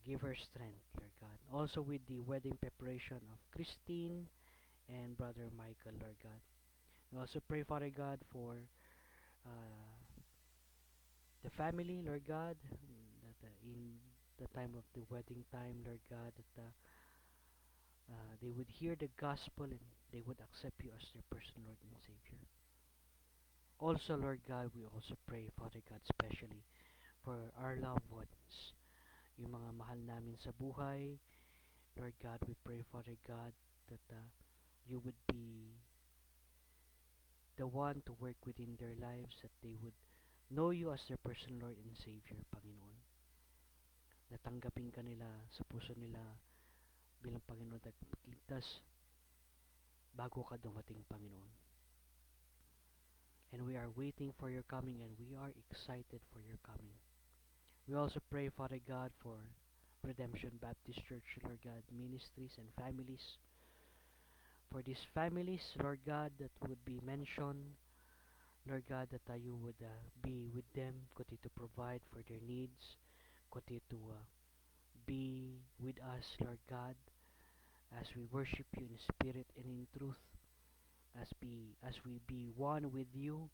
give her strength, Lord God. Also with the wedding preparation of Christine and Brother Michael, Lord God. We also pray, Father God, for uh, the family, Lord God, that in the time of the wedding time, Lord God, that they would hear the gospel and they would accept you as their personal Lord and Savior. Also, Lord God, we also pray, Father God, especially for our loved ones, yung mga mahal namin sa buhay. Lord God, we pray, Father God, that you would be the one to work within their lives, that they would know you as their personal Lord and Savior, Panginoon. Natanggapin ka nila sa puso nila bilang Panginoon at magligtas bago ka dumating, Panginoon. And we are waiting for your coming, and we are excited for your coming. We also pray, Father God, for Redemption Baptist Church, Lord God, ministries and families. For these families, Lord God, that would be mentioned, Lord God, that you would be with them, continue to provide for their needs, continue to be with us, Lord God, as we worship you in spirit and in truth, as we be one with you,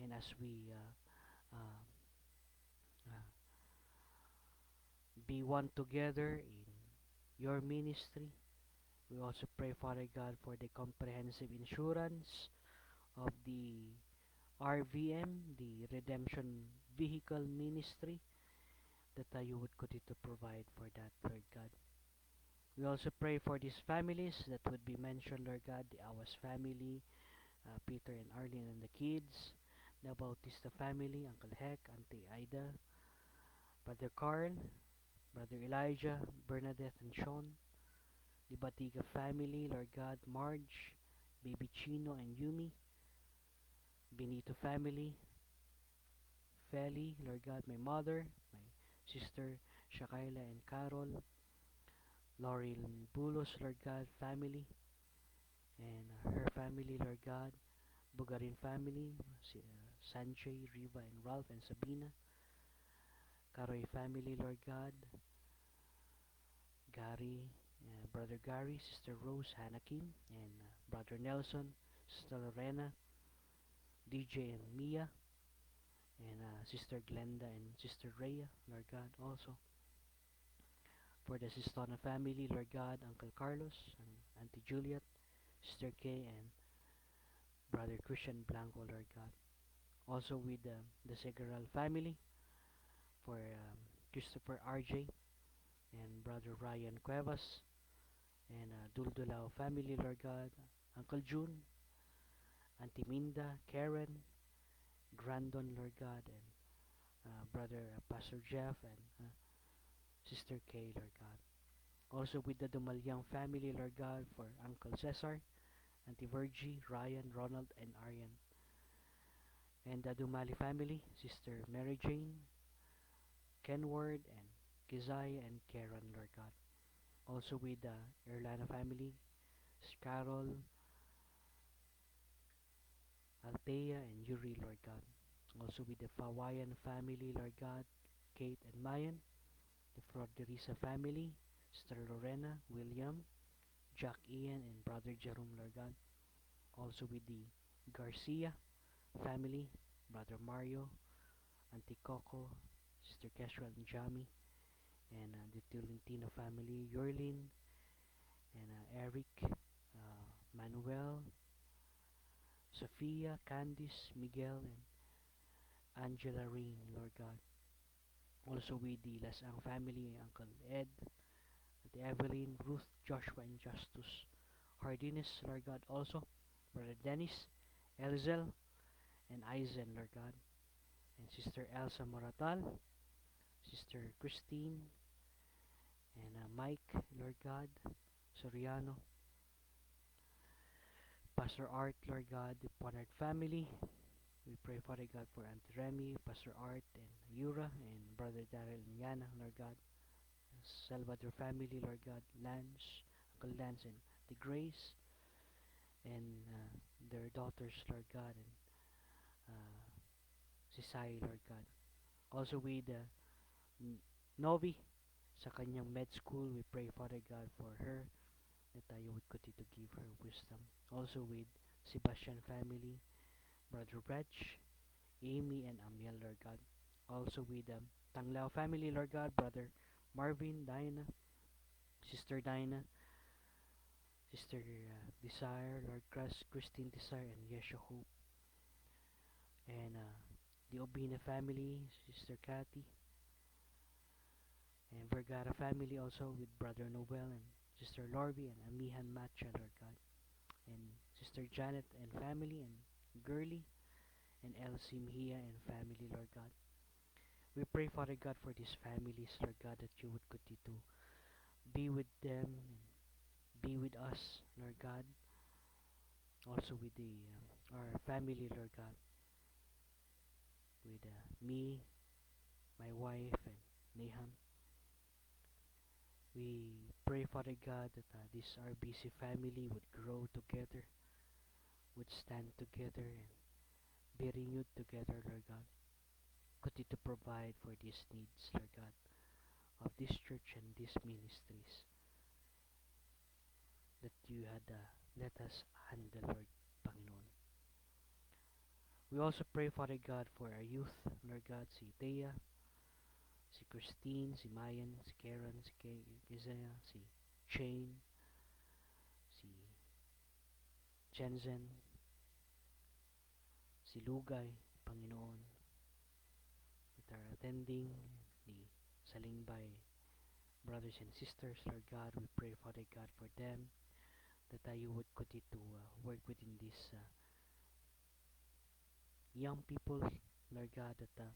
and as we uh, uh, be one together in your ministry. We also pray, Father God, for the comprehensive insurance of the RVM, the Redemption Vehicle Ministry, that you would continue to provide for that, Lord God. We also pray for these families that would be mentioned, Lord God, the Awas family, Peter and Arlene and the kids, the Bautista family, Uncle Heck, Auntie Ida, Brother Carl, Brother Elijah, Bernadette and Sean, the Batiga family, Lord God, Marge, Baby Chino and Yumi, Benito family, Feli, Lord God, my mother, my sister Shakaila and Carol, Laurel Bulos, Lord God, family, and her family, Lord God, Bugarin family, Sanjay, Riva, and Ralph, and Sabina, Karoy family, Lord God, Gary, Brother Gary, Sister Rose, Hannah Kim, and Brother Nelson, Sister Lorena, DJ and Mia, and Sister Glenda and Sister Rhea, Lord God, also. For the Sistona family, Lord God, Uncle Carlos, and Auntie Juliet, Sister Kay, and Brother Christian Blanco, Lord God. Also with the Segaral family, for Christopher RJ, and Brother Ryan Cuevas, and Duldulao family, Lord God, Uncle June, Auntie Minda, Karen, Grandon, Lord God, and Brother Pastor Jeff, and Sister Kay, Lord God. Also with the Dumalyang family, Lord God, for Uncle Cesar, Auntie Virgie, Ryan, Ronald, and Aryan. And the Dumali family, Sister Mary Jane, Kenward, and Kizaya, and Karen, Lord God. Also with the Erlana family, Carol, Althea, and Yuri, Lord God. Also with the Fawayan family, Lord God, Kate and Mayan, the Froderisa family, Sister Lorena, William, Jack Ian, and Brother Jerome, Lord God. Also with the Garcia family, Brother Mario, Auntie Coco, Sister Casual and Jami, and the Tolentino family, Yorlin, and Eric, Manuel, Sophia, Candice, Miguel, and Angela Rain, Lord God. Also with the Lasang family, Uncle Ed, the Evelyn, Ruth, Joshua, and Justus. Hardiness, Lord God, also. Brother Dennis, Elzel, and Aizen, Lord God. And Sister Elsa Moratal, Sister Christine, and Mike, Lord God, Soriano. Pastor Art, Lord God, the Ponard family. We pray, Father God, for Auntie Remy, Pastor Art, and Yura, and Brother Daryl and Yana, Lord God. Salvador family, Lord God, Lance, Uncle Lance, and the Grace, and their daughters, Lord God, and si Sai, Lord God. Also with Novi, sa kanyang med school, we pray, Father God, for her, that tayo would continue to give her wisdom. Also with Sebastian family, Brother Reg, Amy, and Amiel, Lord God. Also with Tanglao family, Lord God, Brother Marvin, Dinah, Sister Dinah, Sister Desire, Lord Christine Desire, and Yesha Hope. And the Obina family, Sister Kathy, and Vergara family also with Brother Noel and Sister Lorby and Amihan Matcha, Lord God. And Sister Janet and family, and Girly and Elsie Mejia and family, Lord God. We pray, Father God, for these families, Lord God, that you would continue to be with them and be with us, Lord God. Also with our family, Lord God, with me, my wife, and Naham. We pray, Father God, that this RBC family would grow together, would stand together, and be renewed together, Lord God. Continue to provide for these needs, Lord God, of this church and these ministries that you had let us handle, Lord Panginoon. We also pray, Father God, for our youth, Lord God, si Thea, si Christine, si Mayan, si Karen, si Kizaya, si Shane, si Jensen, si Lugay, Panginoon, that are attending the Salingbay brothers and sisters, Lord God. We pray, Father God, for them, that you would continue to work within these young people, Lord God, that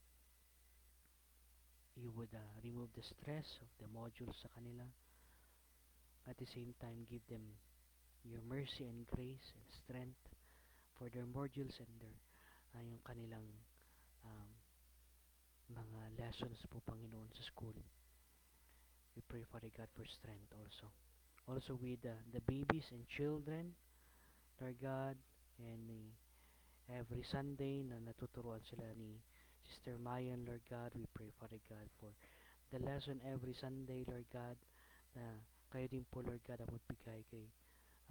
you would remove the stress of the modules sa kanila. At the same time, give them your mercy and grace and strength for their modules and their yung kanilang um, mga lessons po, Panginoon, sa school. We pray, Father God, for strength also. Also with the babies and children, Lord God, and every Sunday na natuturuan sila ni Sister Mayan, Lord God. We pray, Father God, for the lesson every Sunday, Lord God, na kayo din po, Lord God, ang magbigay kay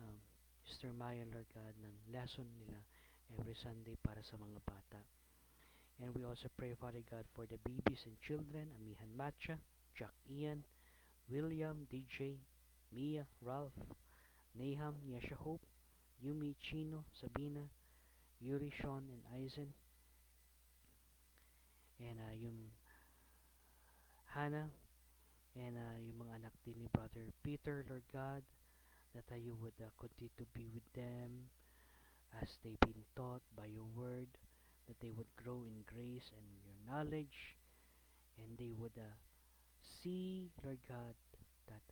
um, Sister Mayan, Lord God, ng lesson nila every Sunday para sa mga bata. And we also pray, Father God, for the babies and children, Amihan Matcha, Jack Ian, William, DJ, Mia, Ralph, Naham, Yesha Hope, Yumi, Chino, Sabina, Yuri, Sean, and Eisen, and yung Hannah, and yung mga anak din ni Brother Peter, Lord God, that you would continue to be with them as they've been taught by your word, that they would grow in grace and your knowledge, and they would see, Lord God, that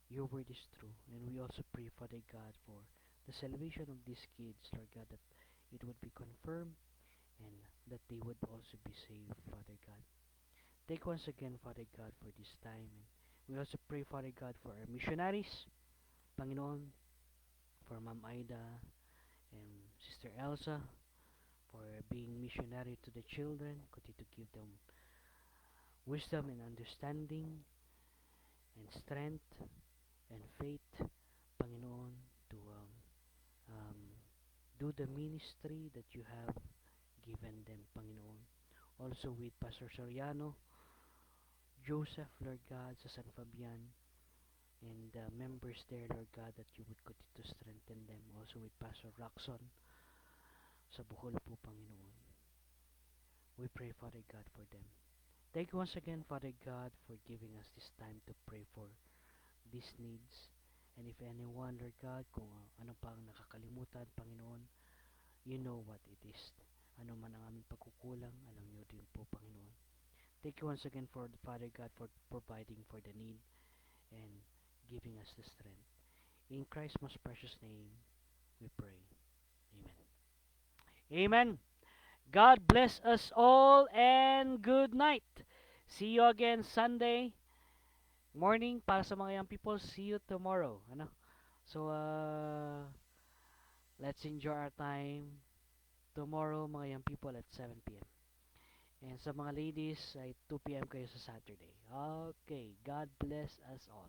your word is true. And we also pray, Father God, for the salvation of these kids, Lord God, that it would be confirmed and that they would also be saved, Father God. Take once again, Father God, for this time. And we also pray, Father God, for our missionaries, Panginoon, for Ma'am Ida and Sister Elsa, for being missionary to the children. Continue to give them wisdom and understanding and strength and faith, Panginoon, to um, do the ministry that you have given them, Panginoon. Also with Pastor Soriano, Joseph, Lord God, sa San Fabian, and the members there, Lord God, that you would continue to strengthen them. Also with Pastor Roxon, sa Bohol po, Panginoon. We pray, Father God, for them. Thank you once again, Father God, for giving us this time to pray for these needs. And if anyone, Lord God, kung ano pang nakakalimutan, Panginoon, you know what it is. Ano man ang aming pagkukulang, alam niyo din po, Panginoon. Thank you once again Father God, for providing for the need and giving us the strength. In Christ's most precious name, we pray. Amen. Amen. God bless us all and good night. See you again Sunday morning para sa mga young people. See you tomorrow. Ano? So, let's enjoy our time tomorrow mga young people at 7 p.m. And sa mga ladies ay 2 p.m. kayo sa Saturday. Okay. God bless us all.